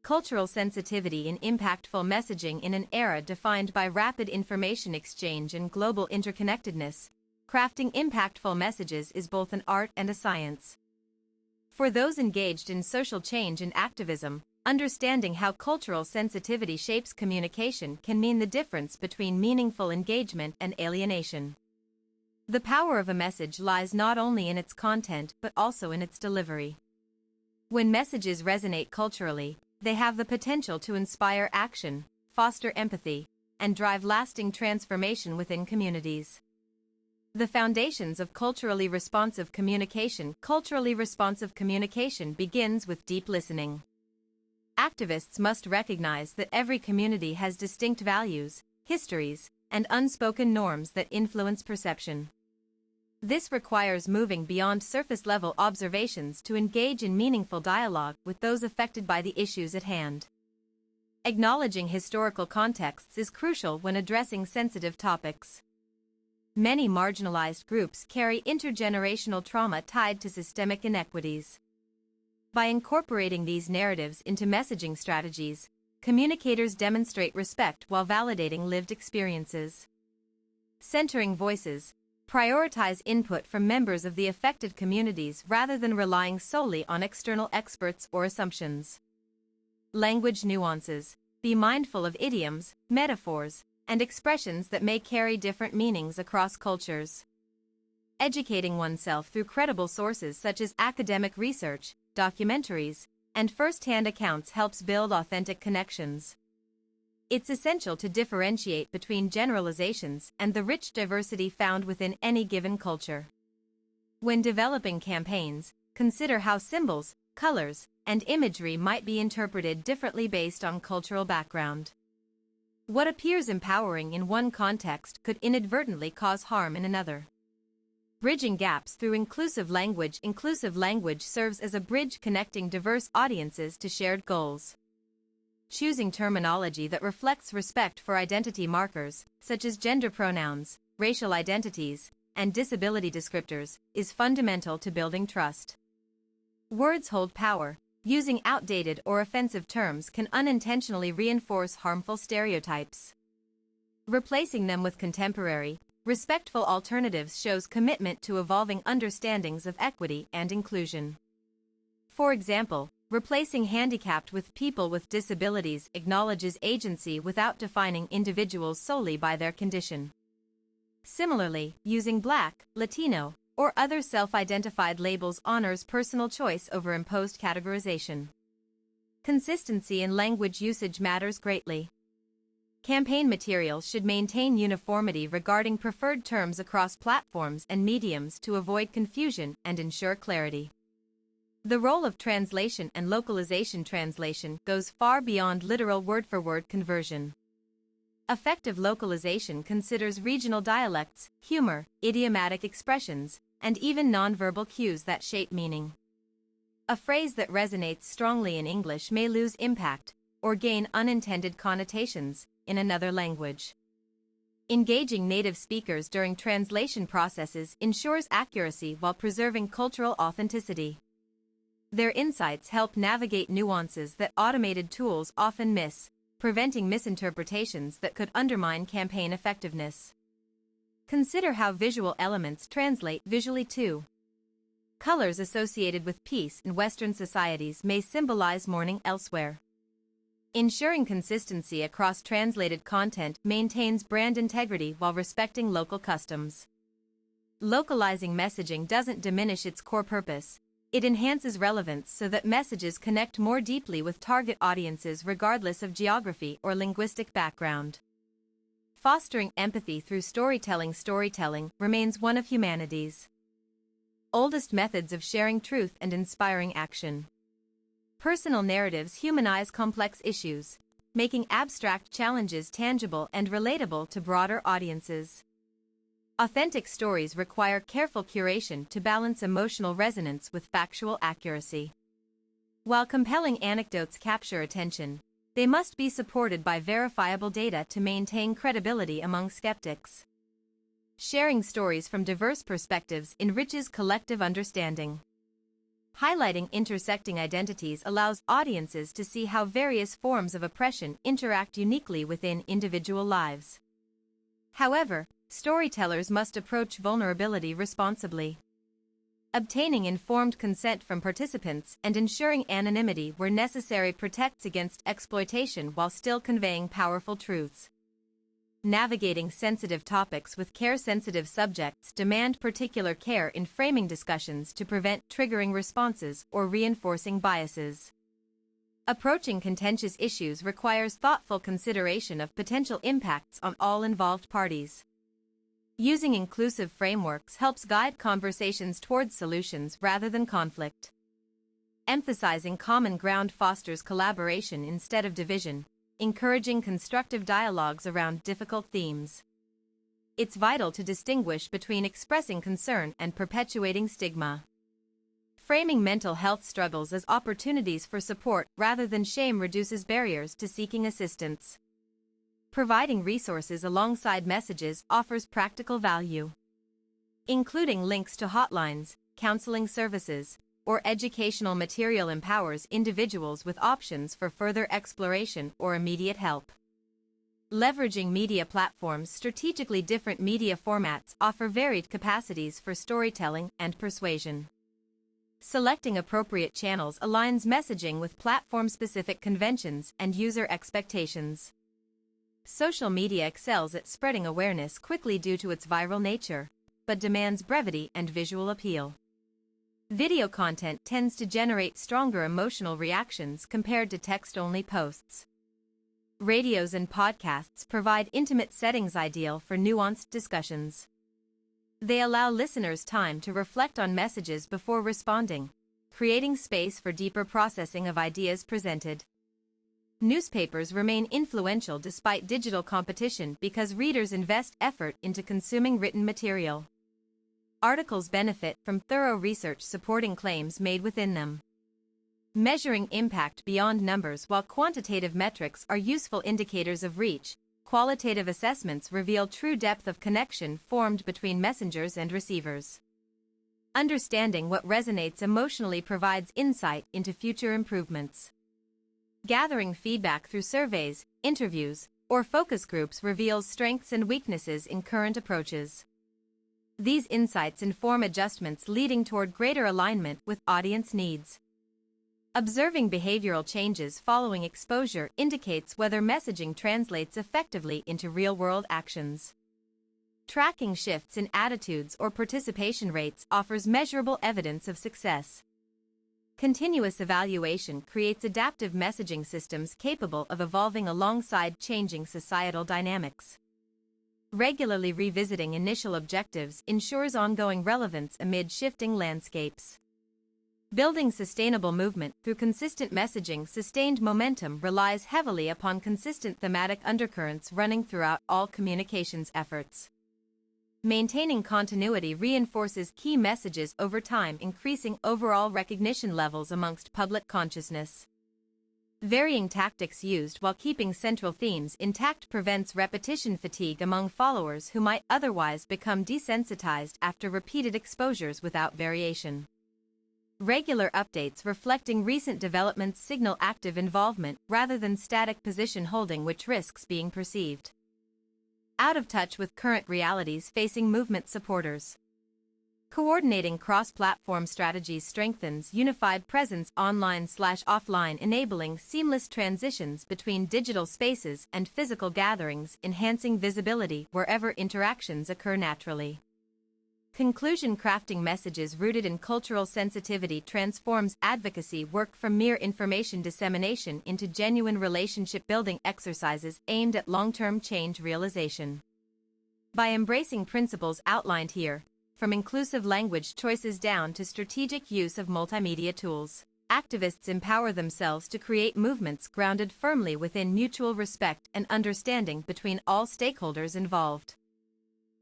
cultural sensitivity and impactful messaging. In an era defined by rapid information exchange and global interconnectedness, crafting impactful messages is both an art and a science. For those engaged in social change and activism, understanding how cultural sensitivity shapes communication can mean the difference between meaningful engagement and alienation. The power of a message lies not only in its content but also in its delivery. When messages resonate culturally, they have the potential to inspire action, foster empathy, and drive lasting transformation within communities. The foundations of culturally responsive communication. Culturally responsive communication begins with deep listening. Activists must recognize that every community has distinct values, histories, and unspoken norms that influence perception. This requires moving beyond surface-level observations to engage in meaningful dialogue with those affected by the issues at hand. Acknowledging historical contexts is crucial when addressing sensitive topics. Many marginalized groups carry intergenerational trauma tied to systemic inequities. By incorporating these narratives into messaging strategies, communicators demonstrate respect while validating lived experiences. Centering voices, prioritize input from members of the affected communities rather than relying solely on external experts or assumptions. Language nuances. Be mindful of idioms, metaphors, and expressions that may carry different meanings across cultures. Educating oneself through credible sources such as academic research, documentaries, and first-hand accounts helps build authentic connections. It's essential to differentiate between generalizations and the rich diversity found within any given culture. When developing campaigns, consider how symbols, colors, and imagery might be interpreted differently based on cultural background. What appears empowering in one context could inadvertently cause harm in another. Bridging gaps through inclusive language. Inclusive language serves as a bridge connecting diverse audiences to shared goals. Choosing terminology that reflects respect for identity markers, such as gender pronouns, racial identities, and disability descriptors, is fundamental to building trust. Words hold power. Using outdated or offensive terms can unintentionally reinforce harmful stereotypes. Replacing them with contemporary, respectful alternatives shows commitment to evolving understandings of equity and inclusion. For example, replacing handicapped with people with disabilities acknowledges agency without defining individuals solely by their condition. Similarly, using Black, Latino, or other self-identified labels honors personal choice over imposed categorization. Consistency in language usage matters greatly. Campaign materials should maintain uniformity regarding preferred terms across platforms and mediums to avoid confusion and ensure clarity. The role of translation and localization. Translation goes far beyond literal word-for-word conversion. Effective localization considers regional dialects, humor, idiomatic expressions, and even nonverbal cues that shape meaning. A phrase that resonates strongly in English may lose impact, or gain unintended connotations, in another language. Engaging native speakers during translation processes ensures accuracy while preserving cultural authenticity. Their insights help navigate nuances that automated tools often miss, preventing misinterpretations that could undermine campaign effectiveness. Consider how visual elements translate visually too. Colors associated with peace in Western societies may symbolize mourning elsewhere. Ensuring consistency across translated content maintains brand integrity while respecting local customs. Localizing messaging doesn't diminish its core purpose. It enhances relevance so that messages connect more deeply with target audiences regardless of geography or linguistic background. Fostering empathy through storytelling. Storytelling remains one of humanity's oldest methods of sharing truth and inspiring action. Personal narratives humanize complex issues, making abstract challenges tangible and relatable to broader audiences. Authentic stories require careful curation to balance emotional resonance with factual accuracy. While compelling anecdotes capture attention, they must be supported by verifiable data to maintain credibility among skeptics. Sharing stories from diverse perspectives enriches collective understanding. Highlighting intersecting identities allows audiences to see how various forms of oppression interact uniquely within individual lives. However, storytellers must approach vulnerability responsibly. Obtaining informed consent from participants and ensuring anonymity where necessary protects against exploitation while still conveying powerful truths. Navigating sensitive topics with care-sensitive subjects demand particular care in framing discussions to prevent triggering responses or reinforcing biases. Approaching contentious issues requires thoughtful consideration of potential impacts on all involved parties. Using inclusive frameworks helps guide conversations towards solutions rather than conflict. Emphasizing common ground fosters collaboration instead of division, encouraging constructive dialogues around difficult themes. It's vital to distinguish between expressing concern and perpetuating stigma. Framing mental health struggles as opportunities for support rather than shame reduces barriers to seeking assistance. Providing resources alongside messages offers practical value. Including links to hotlines, counseling services, or educational material empowers individuals with options for further exploration or immediate help. Leveraging media platforms strategically, different media formats offer varied capacities for storytelling and persuasion. Selecting appropriate channels aligns messaging with platform-specific conventions and user expectations. Social media excels at spreading awareness quickly due to its viral nature, but demands brevity and visual appeal. Video content tends to generate stronger emotional reactions compared to text-only posts. Radios and podcasts provide intimate settings ideal for nuanced discussions. They allow listeners time to reflect on messages before responding, creating space for deeper processing of ideas presented. Newspapers remain influential despite digital competition because readers invest effort into consuming written material. Articles benefit from thorough research supporting claims made within them. Measuring impact beyond numbers. While quantitative metrics are useful indicators of reach, qualitative assessments reveal true depth of connection formed between messengers and receivers. Understanding what resonates emotionally provides insight into future improvements. Gathering feedback through surveys, interviews, or focus groups reveals strengths and weaknesses in current approaches. These insights inform adjustments leading toward greater alignment with audience needs. Observing behavioral changes following exposure indicates whether messaging translates effectively into real-world actions. Tracking shifts in attitudes or participation rates offers measurable evidence of success. Continuous evaluation creates adaptive messaging systems capable of evolving alongside changing societal dynamics. Regularly revisiting initial objectives ensures ongoing relevance amid shifting landscapes. Building sustainable movement through consistent messaging. Sustained momentum relies heavily upon consistent thematic undercurrents running throughout all communications efforts. Maintaining continuity reinforces key messages over time, increasing overall recognition levels amongst public consciousness. Varying tactics used while keeping central themes intact prevents repetition fatigue among followers who might otherwise become desensitized after repeated exposures without variation. Regular updates reflecting recent developments signal active involvement rather than static position holding, which risks being perceived out of touch with current realities facing movement supporters. Coordinating cross-platform strategies strengthens unified presence online/offline, enabling seamless transitions between digital spaces and physical gatherings, enhancing visibility wherever interactions occur naturally. Conclusion: crafting messages rooted in cultural sensitivity transforms advocacy work from mere information dissemination into genuine relationship-building exercises aimed at long-term change realization. By embracing principles outlined here, from inclusive language choices down to strategic use of multimedia tools, activists empower themselves to create movements grounded firmly within mutual respect and understanding between all stakeholders involved.